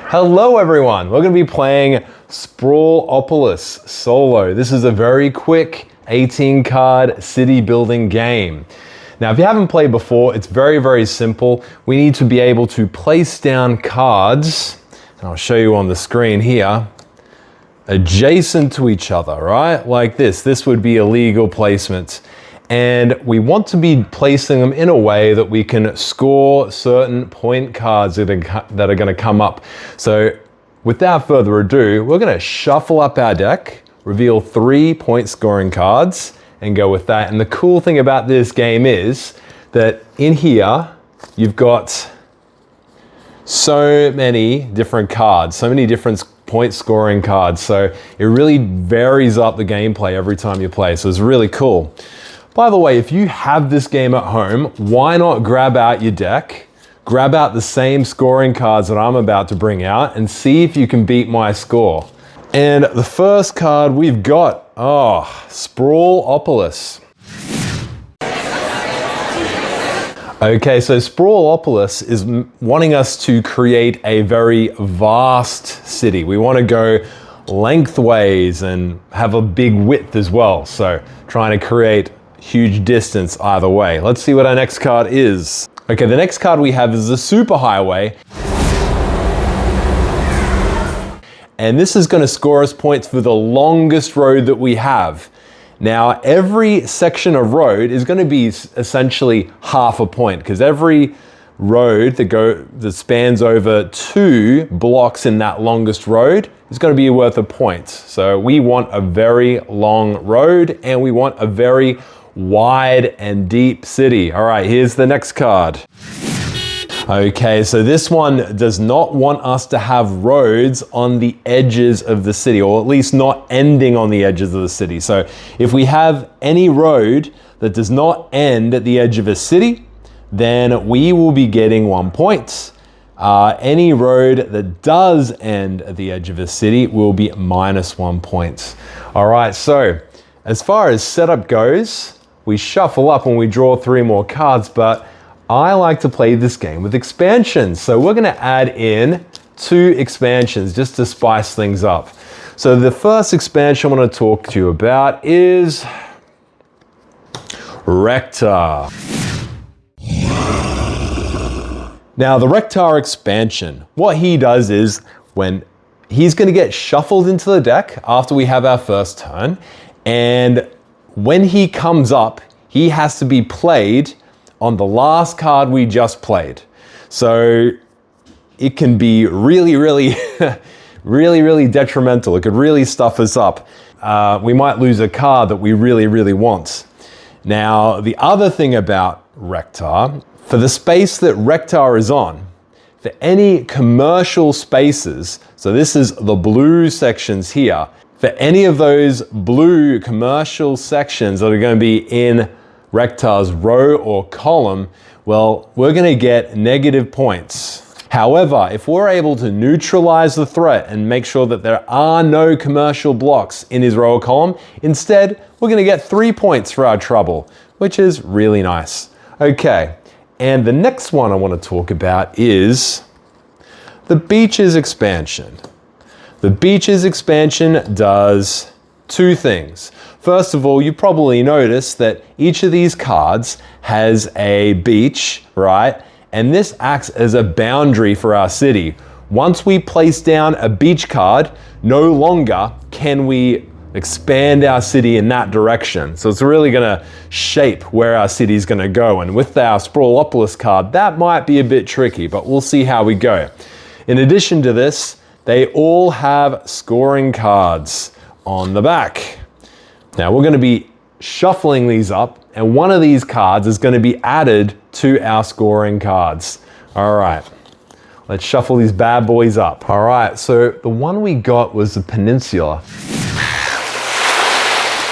Hello everyone, we're going to be playing Sprawlopolis solo. This is a very quick 18 card city building game. Now if you haven't played before, it's very simple. We need to be able to place down cards, and I'll show you on the screen here, adjacent to each other, right? Like this. This would be a legal placement. And we want to be placing them in a way that we can score certain point cards that are going to come up. So without further ado, we're going to shuffle up our deck, reveal 3 point scoring cards, and go with that. And the cool thing about this game is that in here, you've got so many different cards, so many different point scoring cards. So it really varies up the gameplay every time you play. So it's really cool. By the way, if you have this game at home, why not grab out your deck, grab out the same scoring cards that I'm about to bring out, and see if you can beat my score. And the first card we've got, Sprawlopolis. Okay, so Sprawlopolis is wanting us to create a very vast city. We want to go lengthways and have a big width as well. So trying to create huge distance either way. Let's see what our next card is. Okay, the next card we have is the superhighway. And this is going to score us points for the longest road that we have. Now, every section of road is going to be essentially half a point, because every road that spans over 2 blocks in that longest road is going to be worth a point. So we want a very long road, and we want a very wide and deep city. All right, here's the next card. Okay, so this one does not want us to have roads on the edges of the city, or at least not ending on the edges of the city. So if we have any road that does not end at the edge of a city, then we will be getting 1 point. Any road that does end at the edge of a city will be -1 point. All right, so as far as setup goes, we shuffle up and we draw 3 more cards, but I like to play this game with expansions. So we're gonna add in 2 expansions just to spice things up. So the first expansion I wanna talk to you about is Rector. Now the Rector expansion, what he does is when he's gonna get shuffled into the deck after we have our first turn, and when he comes up, he has to be played on the last card we just played. So it can be really detrimental. It could really stuff us up. We might lose a card that we really want. Now, the other thing about Rector, for the space that Rector is on, for any commercial spaces, so this is the blue sections here, for any of those blue commercial sections that are going to be in Rector's row or column, well, we're going to get negative points. However, if we're able to neutralize the threat and make sure that there are no commercial blocks in his row or column, instead, we're going to get 3 points for our trouble, which is really nice. Okay, and the next one I want to talk about is the Beaches expansion. The Beaches expansion does 2 things. First of all, you probably noticed that each of these cards has a beach, right? And this acts as a boundary for our city. Once we place down a beach card, no longer can we expand our city in that direction. So it's really gonna shape where our city is gonna go. And with our Sprawlopolis card, that might be a bit tricky, but we'll see how we go. In addition to this, they all have scoring cards on the back. Now we're going to be shuffling these up, and one of these cards is going to be added to our scoring cards. All right, let's shuffle these bad boys up. All right, so the one we got was the Peninsula.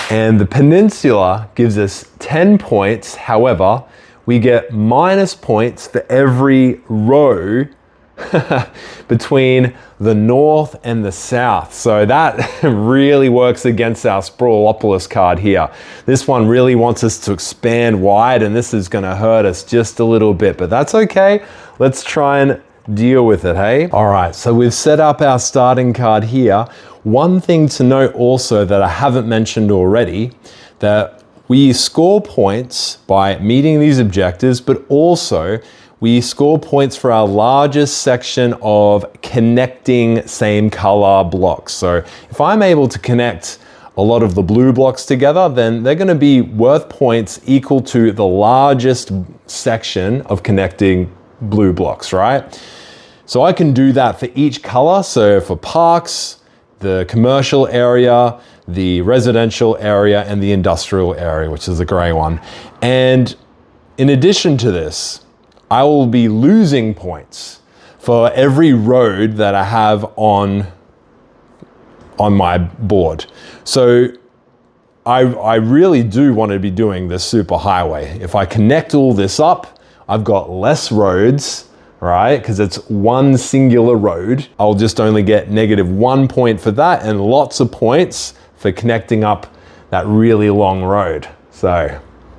And the Peninsula gives us 10 points. However, we get minus points for every row between the north and the south. So that really works against our Sprawlopolis card here. This one really wants us to expand wide, and this is going to hurt us just a little bit, but that's okay. Let's try and deal with it, hey? All right, so we've set up our starting card here. One thing to note also that I haven't mentioned already, that we score points by meeting these objectives, but also we score points for our largest section of connecting same color blocks. So if I'm able to connect a lot of the blue blocks together, then they're going to be worth points equal to the largest section of connecting blue blocks, right? So I can do that for each color. So for parks, the commercial area, the residential area, and the industrial area, which is the gray one. And in addition to this, I will be losing points for every road that I have on my board. So I really do want to be doing this super highway. If I connect all this up, I've got less roads, right? Because it's one singular road. I'll just only get -1 point for that and lots of points for connecting up that really long road. So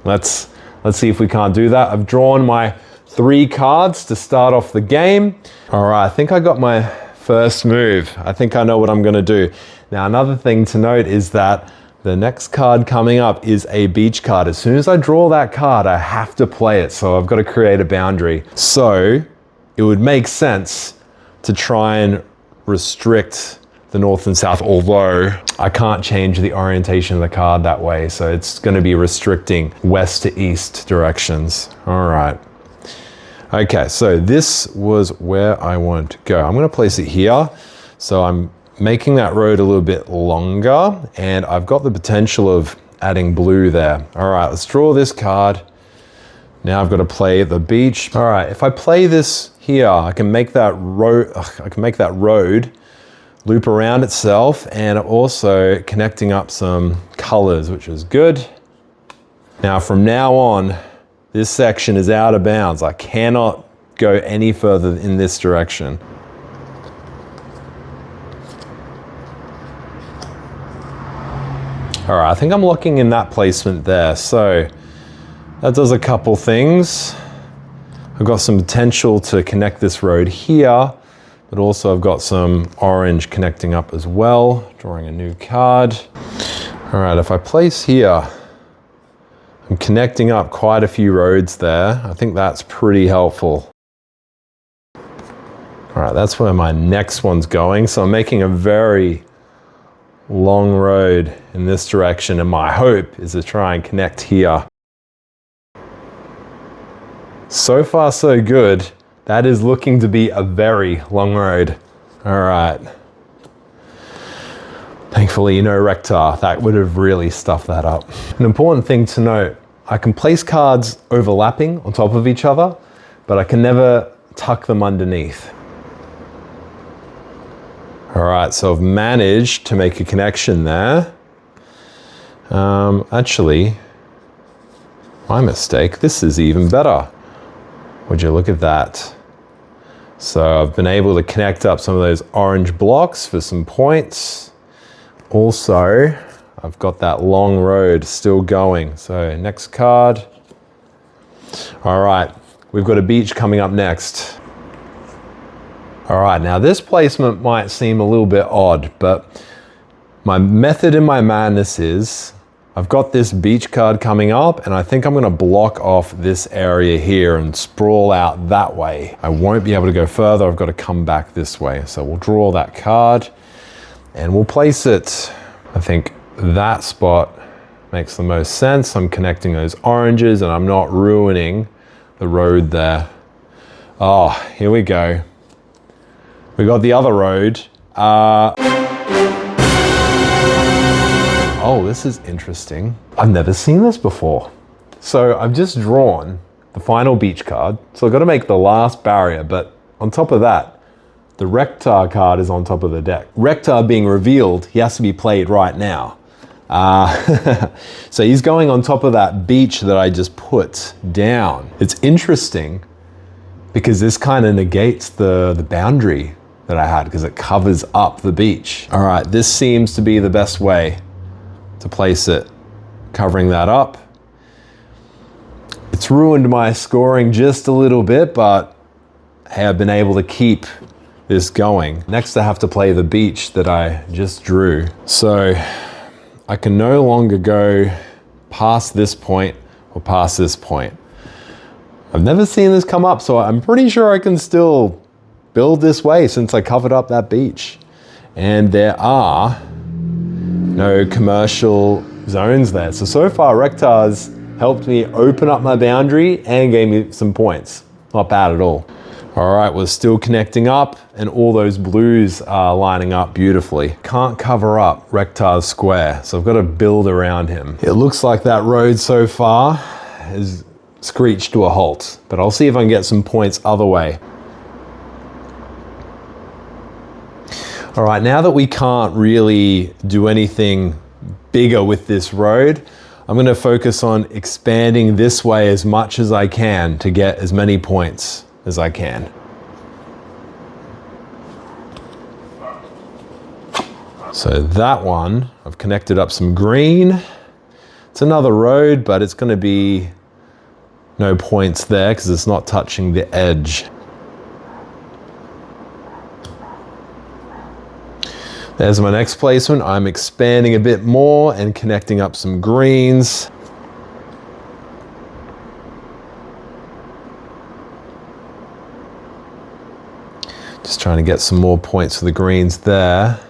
let's see if we can't do that. I've drawn my 3 cards to start off the game. All right, I think I got my first move. I think I know what I'm gonna do. Now, another thing to note is that the next card coming up is a beach card. As soon as I draw that card, I have to play it. So I've got to create a boundary. So it would make sense to try and restrict the north and south, although I can't change the orientation of the card that way. So it's gonna be restricting west to east directions. All right. Okay, so this was where I want to go. I'm gonna place it here. So I'm making that road a little bit longer, and I've got the potential of adding blue there. All right, let's draw this card. Now I've got to play the beach. All right, if I play this here, I can make that road loop around itself, and also connecting up some colors, which is good. Now from now on, this section is out of bounds. I cannot go any further in this direction. All right, I think I'm locking in that placement there. So that does a couple things. I've got some potential to connect this road here, but also I've got some orange connecting up as well, drawing a new card. All right, if I place here, I'm connecting up quite a few roads there. I think that's pretty helpful. All right, that's where my next one's going. So I'm making a very long road in this direction, and my hope is to try and connect here. So far, so good. That is looking to be a very long road. All right. Thankfully, no rectar. That would have really stuffed that up. An important thing to note, I can place cards overlapping on top of each other, but I can never tuck them underneath. All right, so I've managed to make a connection there. Actually, my mistake, this is even better. Would you look at that? So I've been able to connect up some of those orange blocks for some points. Also, I've got that long road still going. So next card. All right, we've got a beach coming up next. All right, now this placement might seem a little bit odd, but my method in my madness is I've got this beach card coming up, and I think I'm gonna block off this area here and sprawl out that way. I won't be able to go further. I've got to come back this way. So we'll draw that card and we'll place it. I think that spot makes the most sense. I'm connecting those oranges and I'm not ruining the road there. Oh, here we go. We got the other road. Oh, this is interesting. I've never seen this before. So I've just drawn the final beach card. So I've got to make the last barrier, but on top of that, the rectar card is on top of the deck. Rectar being revealed, he has to be played right now. So he's going on top of that beach that I just put down. It's interesting because this kind of negates the boundary that I had because it covers up the beach. All right, this seems to be the best way to place it, covering that up. It's ruined my scoring just a little bit, but have been able to keep this going. Next, I have to play the beach that I just drew. So I can no longer go past this point or past this point. I've never seen this come up, so I'm pretty sure I can still build this way since I covered up that beach. And there are no commercial zones there. So far Rektar's helped me open up my boundary and gave me some points. Not bad at all. All right, we're still connecting up and all those blues are lining up beautifully. Can't cover up Rektar's square, so I've got to build around him. It looks like that road so far has screeched to a halt, but I'll see if I can get some points other way. All right, now that we can't really do anything bigger with this road, I'm gonna focus on expanding this way as much as I can to get as many points as I can. So that one, I've connected up some green. It's another road, but it's gonna be no points there because it's not touching the edge. There's my next placement. I'm expanding a bit more and connecting up some greens. Just trying to get some more points for the greens there.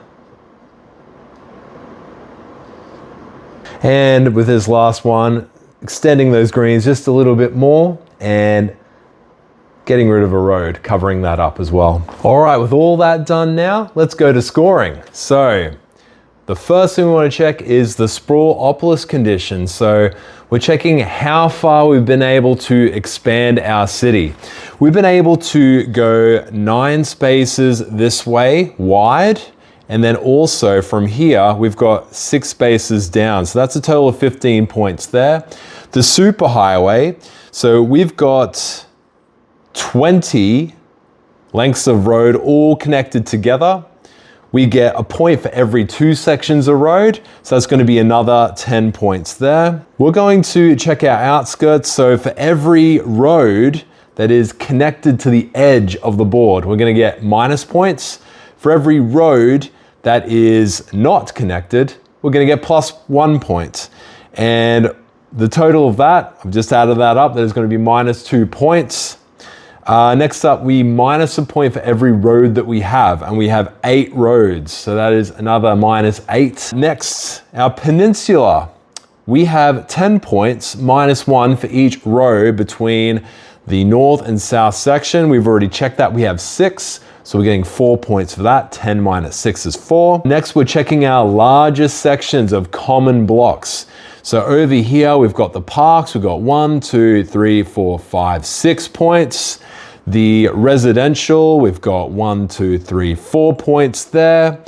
And with this last one, extending those greens just a little bit more and getting rid of a road, covering that up as well. All right, with all that done now, let's go to scoring. So the first thing we want to check is the Sprawlopolis condition. So we're checking how far we've been able to expand our city. We've been able to go 9 spaces this way wide, and then also from here, we've got 6 spaces down. So that's a total of 15 points there. The superhighway, so we've got 20 lengths of road all connected together. We get a point for every 2 sections of road, so that's going to be another 10 points there. We're going to check our outskirts, so for every road that is connected to the edge of the board, we're going to get minus points. For every road that is not connected, we're going to get plus 1 point. And the total of that, I've just added that up, that is going to be minus 2 points. Next up, we minus a point for every road that we have, and we have 8 roads, so that is another minus 8. Next, our peninsula. We have 10 points, minus 1 for each row between the north and south section. We've already checked that, we have 6, so we're getting 4 points for that. 10 minus 6 is 4. Next, we're checking our largest sections of common blocks. So over here, we've got the parks, we've got 1, 2, 3, 4, 5, 6 points. The residential, we've got 1, 2, 3, 4 points there.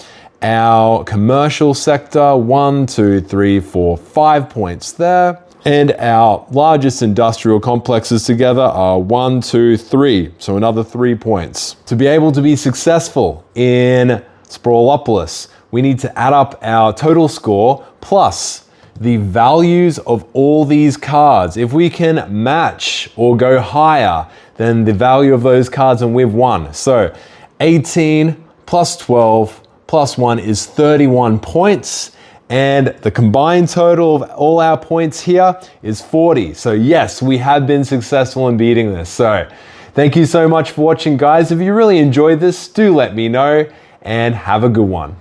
Our commercial sector, 1, 2, 3, 4, 5 points there. And our largest industrial complexes together are 1, 2, 3, so another 3 points. To be able to be successful in Sprawlopolis, we need to add up our total score plus the values of all these cards. If we can match or go higher than the value of those cards, and we've won. So 18 plus 12 plus 1 is 31 points. And the combined total of all our points here is 40. So yes, we have been successful in beating this. So thank you so much for watching, guys. If you really enjoyed this, do let me know and have a good one.